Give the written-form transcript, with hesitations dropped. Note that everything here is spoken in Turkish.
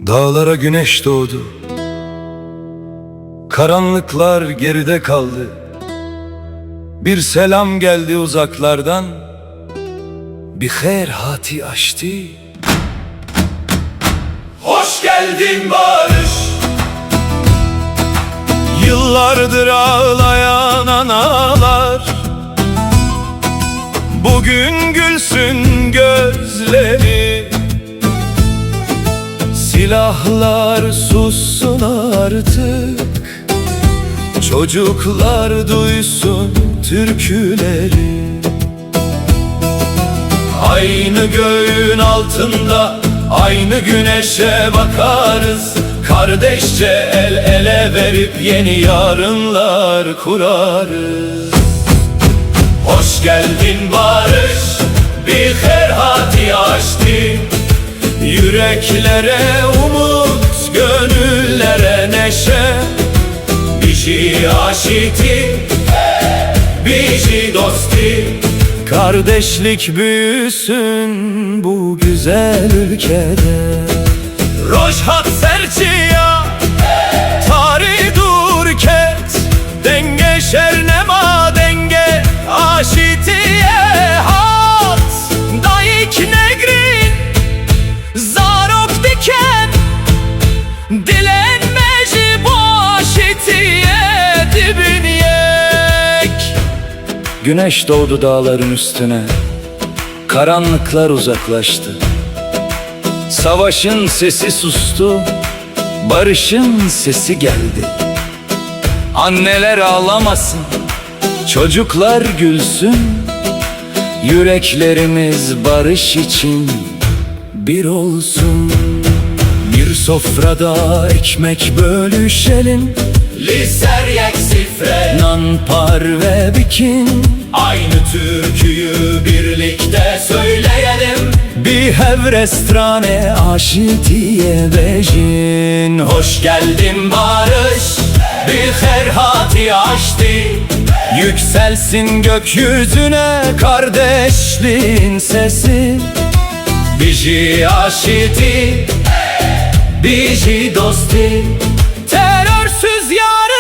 Dağlara güneş doğdu, karanlıklar geride kaldı. Bir selam geldi uzaklardan, bir hayr hati açtı. Hoş geldin barış. Yıllardır ağlayan analar, bugün gülsün gözleri. Silahlar sussun artık, çocuklar duysun türküleri. Aynı göğün altında aynı güneşe bakarız. Kardeşçe el ele verip yeni yarınlar kurarız. Hoş geldin barış, bir herhati açtı. Yüreklere umut, gönüllere neşe. Bizi aşiti, bizi dosti. Kardeşlik büyüsün bu güzel ülkede. Rojhat serçiya, tarih durket. Denge şernema denge, aşitiye hat. Dayık negrin, zarok diken. Dilenmeci bu aşitiye dibin yek. Güneş doğdu dağların üstüne, karanlıklar uzaklaştı. Savaşın sesi sustu, barışın sesi geldi. Anneler ağlamasın, çocuklar gülsün. Yüreklerimiz barış için bir olsun. Bir sofrada ekmek bölüşelim. Liser yek sifre, nan par ve bikin. Aynı türküyü birlikte söyleyelim. Bir hevrestrane aşitiye bejin. Hoş geldin barış, bir herhati açtı. Yükselsin gökyüzüne kardeşliğin sesi. Bizi aşiti, bizi dosti. Terörsüz yarın